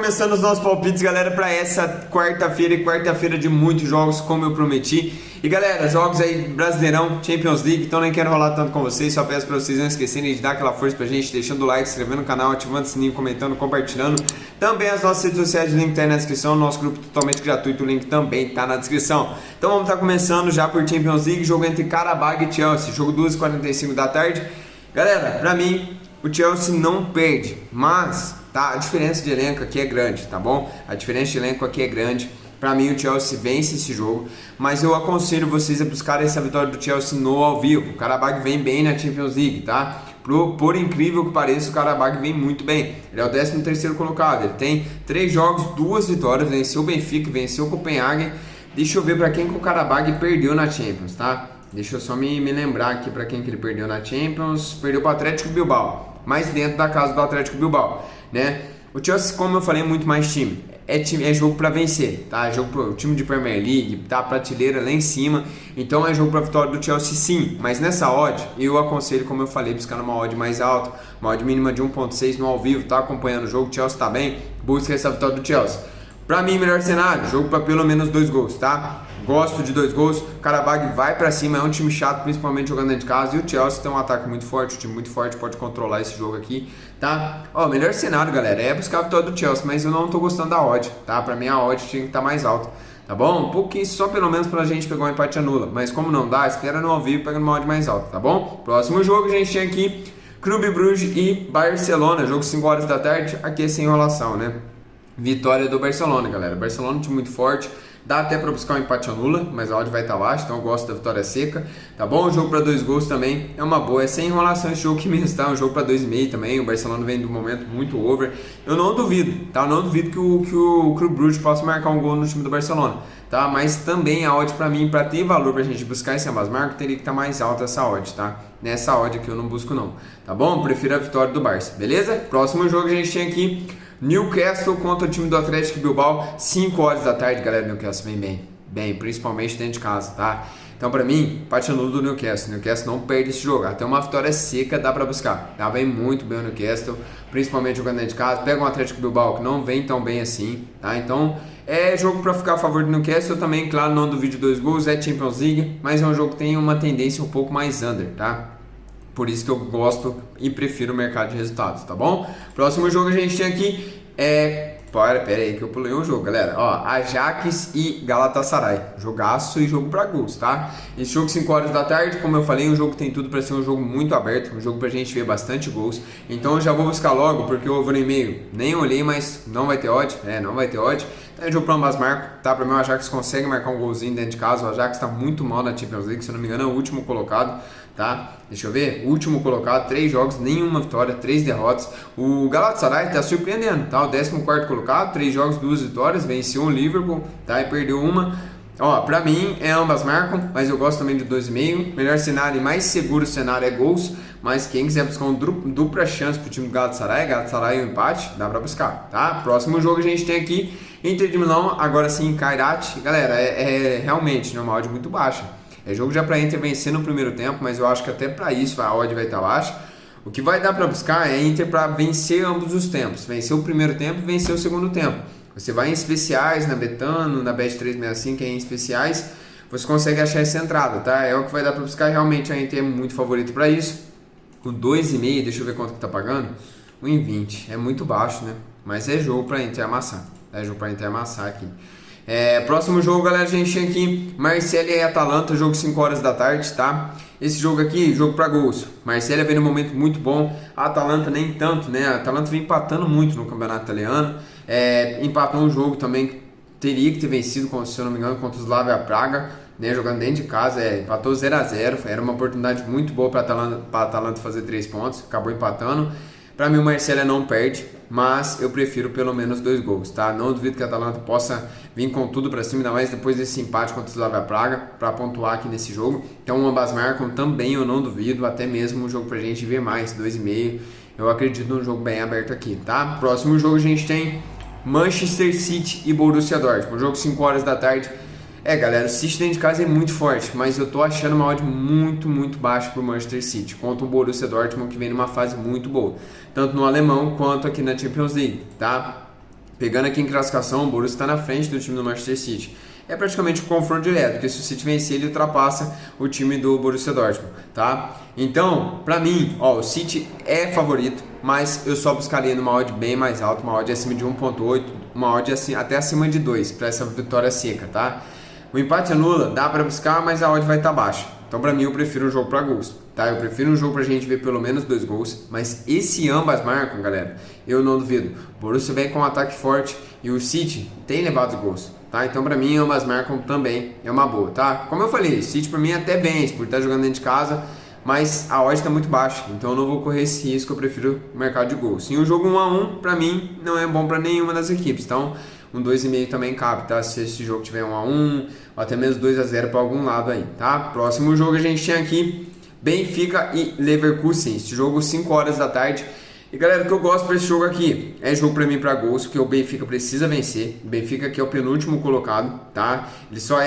começando os nossos palpites, galera, para essa quarta-feira e quarta-feira de muitos jogos, como eu prometi. E galera, jogos aí, Brasileirão, Champions League, então nem quero rolar tanto com vocês, só peço para vocês não esquecerem de dar aquela força pra gente, deixando o like, se inscrevendo no canal, ativando o sininho, comentando, compartilhando. Também as nossas redes sociais, o link tá aí na descrição, nosso grupo totalmente gratuito, o link também tá na descrição. Então vamos estar começando já por Champions League, jogo entre Qarabağ e Chelsea, jogo 2h45 da tarde. Galera, pra mim, o Chelsea não perde, mas tá, a diferença de elenco aqui é grande, tá bom? A diferença de elenco aqui é grande. Pra mim o Chelsea vence esse jogo, mas eu aconselho vocês a buscar essa vitória do Chelsea no ao vivo. O Qarabağ vem bem na Champions League, tá? Por incrível que pareça, o Qarabağ vem muito bem. Ele é o 13º colocado, ele tem 3 jogos, 2 vitórias, venceu o Benfica, venceu o Copenhagen. Deixa eu ver pra quem que o Qarabağ perdeu na Champions, tá? Deixa eu só me lembrar aqui pra quem que ele perdeu na Champions. Perdeu pro Atlético Bilbao, mas dentro da casa do Atlético Bilbao, né? O Chelsea, como eu falei, é muito mais time. É jogo para vencer, tá? É jogo pro time de Premier League, tá? Prateleira lá em cima. Então é jogo para vitória do Chelsea, sim. Mas nessa odd, eu aconselho, como eu falei, buscar uma odd mais alta, uma odd mínima de 1.6 no ao vivo, tá? Acompanhando o jogo, o Chelsea tá bem, busca essa vitória do Chelsea. Pra mim, melhor cenário, jogo para pelo menos 2 gols, tá? Gosto de 2 gols, o Qarabağ vai pra cima, é um time chato, principalmente jogando dentro de casa, e o Chelsea tem um ataque muito forte, um time muito forte, pode controlar esse jogo aqui, tá? Ó, o melhor cenário, galera, é buscar a vitória do Chelsea, mas eu não tô gostando da odd, tá? Pra mim a odd tinha que estar mais alta, tá bom? Um pouquinho, só pelo menos pra gente pegar um empate anula, mas como não dá, espera no ao vivo, pega uma odd mais alta, tá bom? Próximo jogo a gente tem aqui, Clube Brugge e Barcelona, jogo 5 horas da tarde, aqui é sem enrolação, né? Vitória do Barcelona, galera, Barcelona é um time muito forte. Dá até para buscar um empate anula, mas a odd vai estar baixa, então eu gosto da vitória seca, tá bom? O jogo para 2 gols também é uma boa, é sem enrolação esse jogo que mesmo, tá? Um jogo para 2,5 também, o Barcelona vem de um momento muito over. Eu não duvido, tá? Eu não duvido que o Clube Brugge possa marcar um gol no time do Barcelona, tá? Mas também a odd para mim, para ter valor pra gente buscar esse ambas marcas, teria que estar mais alta essa odd, tá? Nessa odd aqui eu não busco não, tá bom? Prefiro a vitória do Barça, beleza? Próximo jogo a gente tem aqui Newcastle contra o time do Atlético Bilbao, 5 horas da tarde, galera. Newcastle vem bem, principalmente dentro de casa, tá? Então pra mim, empate nulo do Newcastle. Newcastle não perde esse jogo, até uma vitória seca dá pra buscar, tá? Vem muito bem o Newcastle, principalmente jogando dentro de casa. Pega um Atlético Bilbao que não vem tão bem assim, tá? Então é jogo pra ficar a favor do Newcastle também, claro, não duvido de 2 gols, é Champions League, mas é um jogo que tem uma tendência um pouco mais under, tá? Por isso que eu gosto e prefiro o mercado de resultados, tá bom? Próximo jogo a gente tem aqui Pera aí que eu pulei um jogo, galera. Ó, Ajax e Galatasaray. Jogaço e jogo pra gols, tá? Esse jogo 5 horas da tarde, como eu falei, um jogo que tem tudo pra ser um jogo muito aberto, um jogo pra gente ver bastante gols. Então eu já vou buscar logo, porque eu vou no e-mail. Nem olhei, mas não vai ter odd. Não vai ter odd. Então é jogo pra ambas marcas, tá? Pra mim o Ajax consegue marcar um golzinho dentro de casa. O Ajax tá muito mal na Champions League, se eu não me engano é o último colocado, tá? Deixa eu ver, último colocado, 3 jogos, nenhuma vitória, 3 derrotas. O Galatasaray tá surpreendendo, tá? O 14º colocado, 3 jogos, 2 vitórias, venceu o Liverpool, tá? E perdeu uma. Ó, pra mim, ambas marcam, mas eu gosto também de 2,5. Melhor cenário e mais seguro cenário é gols, mas quem quiser buscar um dupla chance pro time do Galatasaray e um empate, dá pra buscar, tá? Próximo jogo a gente tem aqui, Inter de Milão, agora sim, Kairat. Galera, realmente, né, uma odd muito baixa. É jogo já para Inter vencer no primeiro tempo, mas eu acho que até para isso a odd vai estar baixa. O que vai dar para buscar é Inter para vencer ambos os tempos. Vencer o primeiro tempo e vencer o segundo tempo. Você vai em especiais, na Betano, na Bet365, que é em especiais, você consegue achar essa entrada, tá? É o que vai dar para buscar. Realmente a Inter é muito favorito para isso. Com 2,5, deixa eu ver quanto que tá pagando. 1,20. É muito baixo, né? Mas é jogo para Inter amassar. É jogo para Inter amassar aqui. Próximo jogo, galera, a gente tem aqui Marselha e Atalanta, jogo 5 horas da tarde, tá? Esse jogo aqui, jogo pra gols. Marselha vem num momento muito bom, a Atalanta nem tanto, né? A Atalanta vem empatando muito no campeonato italiano, empatou um jogo também que teria que ter vencido, se eu não me engano, contra o Slavia Praga, né? Jogando dentro de casa, empatou 0-0, era uma oportunidade muito boa pra Atalanta fazer 3 pontos, acabou empatando. Pra mim o Marselha não perde, mas eu prefiro pelo menos 2 gols, tá? Não duvido que a Atalanta possa vir com tudo pra cima, ainda mais depois desse empate contra o Slavia Praga, pra pontuar aqui nesse jogo. Então ambas marcam também, eu não duvido, até mesmo um jogo pra gente ver mais, 2,5. Eu acredito num jogo bem aberto aqui, tá? Próximo jogo a gente tem Manchester City e Borussia Dortmund, um jogo 5 horas da tarde. Galera, o City dentro de casa é muito forte, mas eu tô achando uma odd muito baixa pro Manchester City, contra o Borussia Dortmund, que vem numa fase muito boa, tanto no alemão quanto aqui na Champions League, tá? Pegando aqui em classificação, o Borussia está na frente do time do Manchester City. É praticamente um confronto direto, porque se o City vencer, ele ultrapassa o time do Borussia Dortmund, tá? Então, pra mim, ó, o City é favorito, mas eu só buscaria numa odd bem mais alta, uma odd acima de 1.8, uma odd assim, até acima de 2, para essa vitória seca, tá? O empate anula, dá pra buscar, mas a odd vai estar baixa. Então, pra mim, eu prefiro um jogo pra gols, tá? Eu prefiro um jogo pra gente ver pelo menos 2 gols, mas esse ambas marcam, galera, eu não duvido. O Borussia vem com um ataque forte e o City tem levado os gols, tá? Então, pra mim, ambas marcam também, é uma boa, tá? Como eu falei, o City pra mim até vence, por estar jogando dentro de casa, mas a odd tá muito baixa, então eu não vou correr esse risco, eu prefiro o mercado de gols. E um jogo 1-1, pra mim, não é bom pra nenhuma das equipes, então um 2,5 também cabe, tá? Se esse jogo tiver 1-1, ou até mesmo 2-0 para algum lado aí, tá? Próximo jogo a gente tem aqui Benfica e Leverkusen, esse jogo 5 horas da tarde. E galera, o que eu gosto para esse jogo aqui é jogo para mim para gols, porque o Benfica precisa vencer. O Benfica que é o penúltimo colocado, tá? Ele só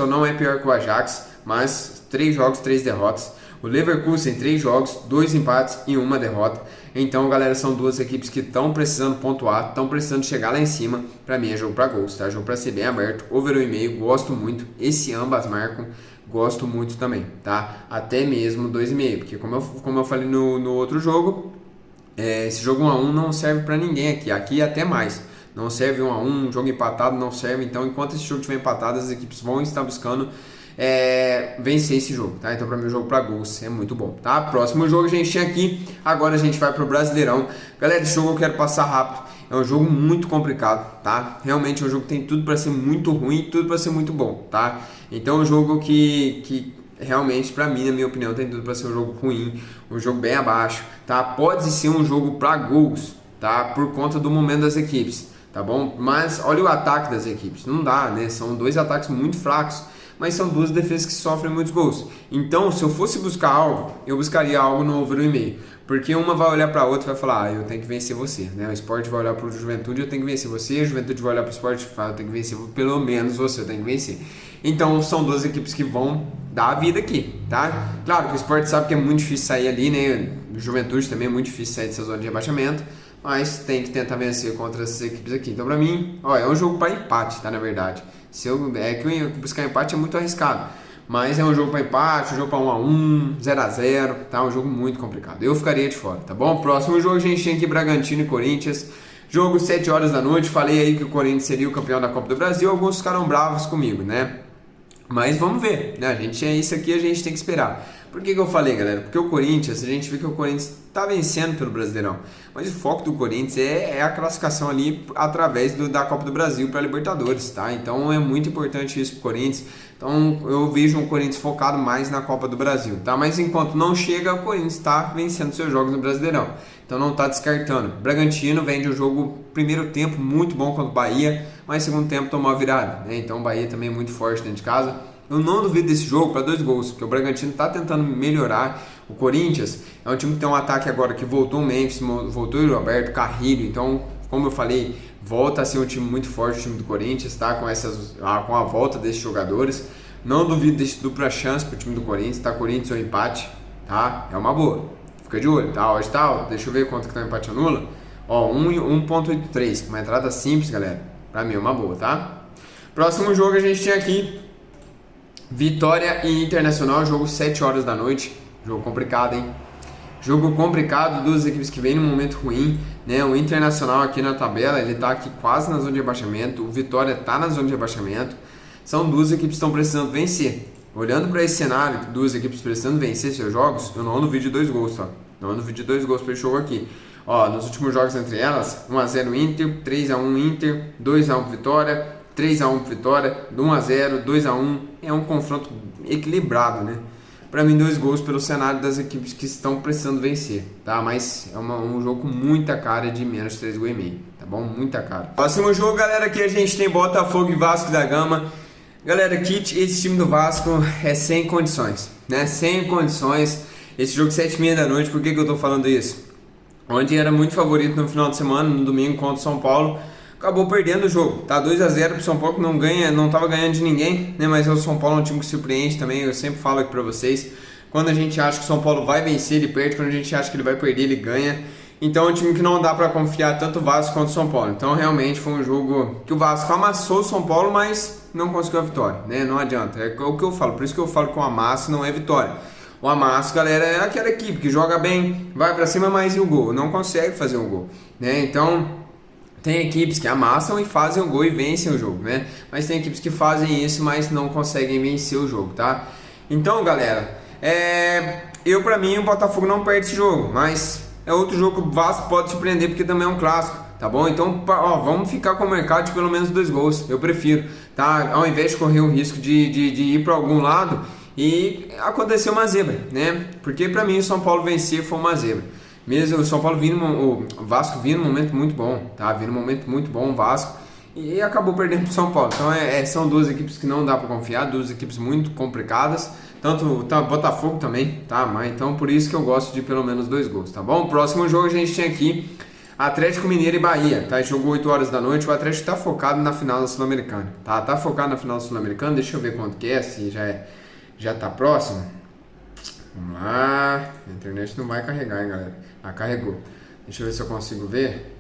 não é pior que o Ajax, mas 3 jogos, 3 derrotas. O Leverkusen 3 jogos, 2 empates e 1 derrota. Então, galera, são duas equipes que estão precisando pontuar, estão precisando chegar lá em cima. Pra mim é jogo pra gols, tá? Jogo pra ser bem aberto, over 1,5, gosto muito. Esse ambas marcam, gosto muito também, tá? Até mesmo 2,5, porque como eu falei no outro jogo, esse jogo 1-1 não serve pra ninguém aqui. Aqui até mais. Não serve 1-1, jogo empatado não serve. Então, enquanto esse jogo estiver empatado, as equipes vão estar buscando vencer esse jogo, tá? Então, para mim, o jogo para gols é muito bom, tá? Próximo jogo a gente tinha aqui, agora a gente vai pro Brasileirão. Galera, esse jogo eu quero passar rápido, é um jogo muito complicado, tá? Realmente é um jogo que tem tudo para ser muito ruim e tudo para ser muito bom, tá? Então, é um jogo que realmente, para mim, na minha opinião, tem tudo para ser um jogo ruim, um jogo bem abaixo, tá? Pode ser um jogo para gols, tá? Por conta do momento das equipes, tá bom? Mas olha o ataque das equipes, não dá, né? São 2 ataques muito fracos, mas são 2 defesas que sofrem muitos gols. Então, se eu fosse buscar algo, eu buscaria algo no over 1,5. Porque uma vai olhar para a outra e vai falar, eu tenho que vencer você, né? O Sport vai olhar para o Juventude, eu tenho que vencer você. A Juventude vai olhar para o Sport e falar, eu tenho que vencer pelo menos você, eu tenho que vencer. Então, são 2 equipes que vão dar a vida aqui, tá? Claro que o Sport sabe que é muito difícil sair ali, né? O Juventude também é muito difícil sair dessa zona de rebaixamento, mas tem que tentar vencer contra essas equipes aqui. Então, para mim, ó, é um jogo para empate, tá? Na verdade. Que buscar empate é muito arriscado, mas é um jogo para empate, um jogo para 1-1, 0-0, tá? Um jogo muito complicado. Eu ficaria de fora, tá bom? Próximo jogo a gente tem aqui Bragantino e Corinthians. Jogo 7 horas da noite. Falei aí que o Corinthians seria o campeão da Copa do Brasil. Alguns ficaram bravos comigo, né? Mas vamos ver, né? Isso aqui a gente tem que esperar. Por que eu falei, galera? Porque o Corinthians, a gente vê que o Corinthians está vencendo pelo Brasileirão, mas o foco do Corinthians é a classificação ali através da Copa do Brasil para a Libertadores, tá? Então é muito importante isso para o Corinthians. Então eu vejo um Corinthians focado mais na Copa do Brasil, tá? Mas enquanto não chega, o Corinthians está vencendo seus jogos no Brasileirão. Então não está descartando. Bragantino vem de um jogo, primeiro tempo, muito bom contra o Bahia, mas segundo tempo tomou a virada, né? Então o Bahia também é muito forte dentro de casa. Eu não duvido desse jogo para 2 gols, porque o Bragantino está tentando melhorar. O Corinthians é um time que tem um ataque agora que voltou o Memphis, voltou o Roberto, Carrilho. Então, como eu falei, volta a ser um time muito forte, o time do Corinthians, tá? Com a volta desses jogadores. Não duvido desse dupla chance para o time do Corinthians, tá? Corinthians ou empate, tá? É uma boa. Fica de olho, tá? Hoje tá, deixa eu ver quanto que tá o empate anula. Ó, 1.83, uma entrada simples, galera. Para mim é uma boa, tá? Próximo jogo a gente tem aqui Vitória e Internacional, jogo 7 horas da noite. Jogo complicado, hein? Jogo complicado, 2 equipes que vêm num momento ruim, né? O Internacional aqui na tabela, ele tá aqui quase na zona de rebaixamento. O Vitória tá na zona de rebaixamento. São 2 equipes que estão precisando vencer. Olhando para esse cenário, 2 equipes precisando vencer seus jogos, eu não duvido de 2 gols, tá? Não duvido de 2 gols para esse jogo aqui. Ó, nos últimos jogos entre elas, 1-0 Inter, 3-1 Inter, 2-1 Vitória, 3-1 Vitória, 1-0, 2-1, é um confronto equilibrado, né? Para mim, 2 gols pelo cenário das equipes que estão precisando vencer, tá? Mas é um jogo com muita cara de menos 3,5 gols, tá bom? Muita cara. Próximo jogo, galera, aqui a gente tem Botafogo e Vasco da Gama. Galera, aqui esse time do Vasco é sem condições, né? Sem condições. Esse jogo 7h30 da noite, por que eu tô falando isso? Onde era muito favorito no final de semana, no domingo contra o São Paulo, acabou perdendo o jogo, tá? 2-0 pro São Paulo, que não tava ganhando de ninguém, né? Mas o São Paulo é um time que surpreende também, eu sempre falo aqui pra vocês. Quando a gente acha que o São Paulo vai vencer, ele perde. Quando a gente acha que ele vai perder, ele ganha. Então é um time que não dá para confiar tanto o Vasco quanto o São Paulo. Então realmente foi um jogo que o Vasco amassou o São Paulo, mas não conseguiu a vitória, né? Não adianta, é o que eu falo, por isso que eu falo que o amasso não é vitória. O amasso, galera, é aquela equipe que joga bem, vai para cima, mas e o gol? Não consegue fazer um gol, né? Então tem equipes que amassam e fazem o gol e vencem o jogo, né? Mas tem equipes que fazem isso, mas não conseguem vencer o jogo, tá? Então, galera, pra mim o Botafogo não perde esse jogo, mas é outro jogo que o Vasco pode surpreender porque também é um clássico, tá bom? Então, vamos ficar com o mercado de pelo menos 2 gols, eu prefiro, tá? Ao invés de correr o risco de ir para algum lado e acontecer uma zebra, né? Porque pra mim o São Paulo vencer foi uma zebra. Mesmo o São Paulo o Vasco vindo num momento muito bom, tá? Vindo num momento muito bom o Vasco e acabou perdendo pro São Paulo. Então são duas equipes que não dá para confiar, duas equipes muito complicadas. Tanto o Botafogo também, tá? Mas então por isso que eu gosto de pelo menos 2 gols, tá bom? Próximo jogo a gente tem aqui Atlético Mineiro e Bahia, tá? Jogou 8 horas da noite, o Atlético tá focado na final da Sul-Americana, tá? Tá focado na final da Sul-Americana, deixa eu ver quanto que é, se já tá próximo. Vamos lá, a internet não vai carregar, hein, galera? Carregou. Deixa eu ver se eu consigo ver.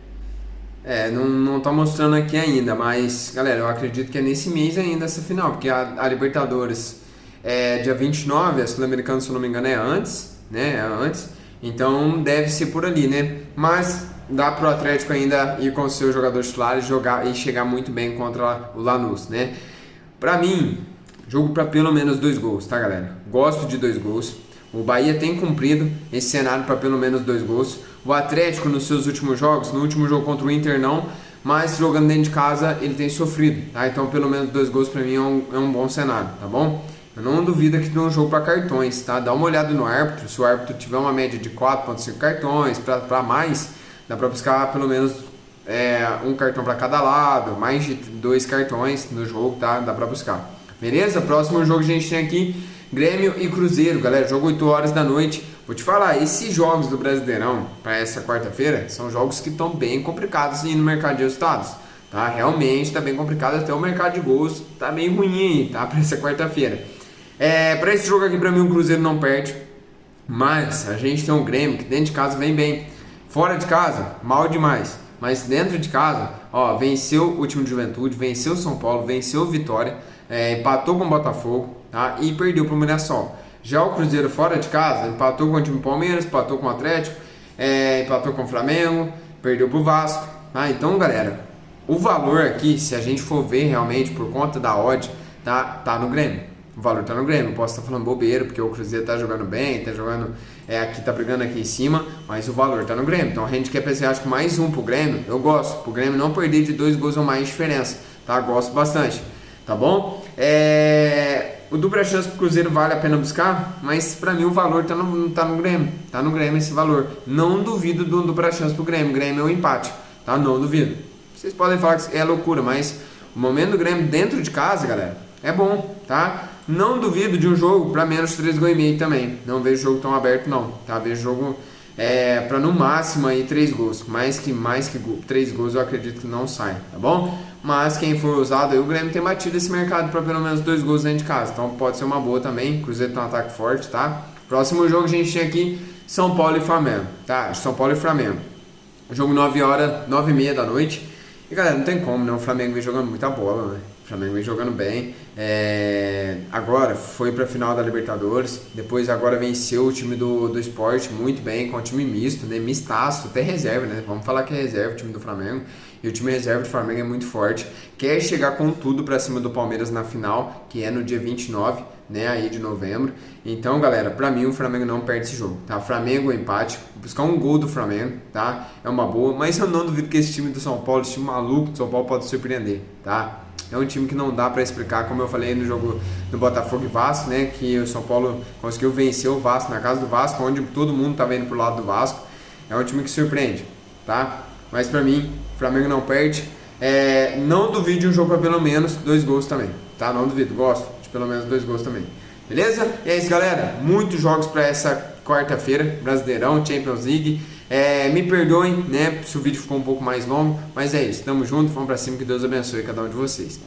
Não tá mostrando aqui ainda, mas, galera, eu acredito que é nesse mês ainda essa final, porque a Libertadores é dia 29, a Sul-Americana, se eu não me engano, é antes, né? É antes. Então deve ser por ali, né? Mas dá pro Atlético ainda ir com os seus jogadores titulares, jogar e chegar muito bem contra o Lanús, né? Pra mim, jogo pra pelo menos 2 gols, tá, galera? Gosto de 2 gols. O Bahia tem cumprido esse cenário para pelo menos 2 gols. O Atlético nos seus últimos jogos, no último jogo contra o Inter não, mas jogando dentro de casa ele tem sofrido, tá? Então pelo menos 2 gols para mim é um bom cenário, tá bom? Eu não duvido que tenha um jogo para cartões, tá? Dá uma olhada no árbitro, se o árbitro tiver uma média de 4,5 cartões para mais, dá para buscar pelo menos um cartão para cada lado, mais de 2 cartões no jogo, tá? Dá para buscar. Beleza? Próximo jogo a gente tem aqui Grêmio e Cruzeiro, galera, jogo 8 horas da noite. Vou te falar, esses jogos do Brasileirão para essa quarta-feira são jogos que estão bem complicados no mercado de resultados, tá? Realmente está bem complicado, até o mercado de gols tá bem ruim aí, tá? Para essa quarta-feira. Para esse jogo aqui, para mim, o Cruzeiro não perde, mas a gente tem um Grêmio que dentro de casa vem bem, fora de casa, mal demais, mas dentro de casa, venceu o time de Juventude, venceu o São Paulo, venceu o Vitória, empatou com o Botafogo, tá? E perdeu para o Mirassol. Já o Cruzeiro fora de casa, empatou com o time Palmeiras, empatou com o Atlético, empatou com o Flamengo, perdeu para o Vasco, tá? Então, galera, o valor aqui, se a gente for ver realmente por conta da odd, tá no Grêmio. O valor tá no Grêmio. Posso estar falando bobeira, porque o Cruzeiro tá jogando bem, tá jogando aqui, tá brigando aqui em cima, mas o valor tá no Grêmio. Então a gente quer pensar, acho que mais um pro Grêmio, eu gosto, pro Grêmio não perder de 2 gols ou mais de diferença, tá? Gosto bastante, tá bom? O dupla chance pro Cruzeiro vale a pena buscar, mas pra mim o valor tá no Grêmio, tá no Grêmio esse valor. Não duvido do dupla chance pro Grêmio, o Grêmio é um empate, tá? Não duvido. Vocês podem falar que é loucura, mas o momento do Grêmio dentro de casa, galera, é bom, tá? Não duvido de um jogo para menos 3,5 gols também. Não vejo jogo tão aberto não, tá? Vejo jogo para no máximo aí 3 gols. Mais que 3 gols eu acredito que não sai, tá bom? Mas quem for usado aí, o Grêmio tem batido esse mercado para pelo menos 2 gols dentro de casa. Então pode ser uma boa também. Cruzeiro tem um ataque forte, tá? Próximo jogo a gente tem aqui São Paulo e Flamengo, tá? São Paulo e Flamengo. Jogo 9 horas, 9h30 da noite. E galera, não tem como, né? O Flamengo vem jogando muita bola, né? O Flamengo vem jogando bem. Agora foi pra final da Libertadores. Depois agora venceu o time do Sport muito bem, com o time misto, né? Mistaço, até reserva, né? Vamos falar que é reserva o time do Flamengo. E o time reserva do Flamengo é muito forte. Quer chegar com tudo pra cima do Palmeiras na final, que é no dia 29, né? Aí de novembro. Então, galera, pra mim o Flamengo não perde esse jogo, tá? Flamengo empate, buscar um gol do Flamengo, tá? É uma boa, mas eu não duvido que esse time do São Paulo, esse time maluco do São Paulo pode surpreender, tá? É um time que não dá pra explicar, como eu falei no jogo do Botafogo e Vasco, né? Que o São Paulo conseguiu vencer o Vasco na casa do Vasco, onde todo mundo tava indo pro lado do Vasco. É um time que surpreende, tá? Mas pra mim, o Flamengo não perde. Não duvido de um jogo pra pelo menos 2 gols também, tá? Não duvido, gosto de pelo menos 2 gols também. Beleza? E é isso, galera. Muitos jogos para essa quarta-feira, Brasileirão, Champions League. Me perdoem, né, se o vídeo ficou um pouco mais longo, mas é isso. Tamo junto, vamos pra cima, que Deus abençoe cada um de vocês.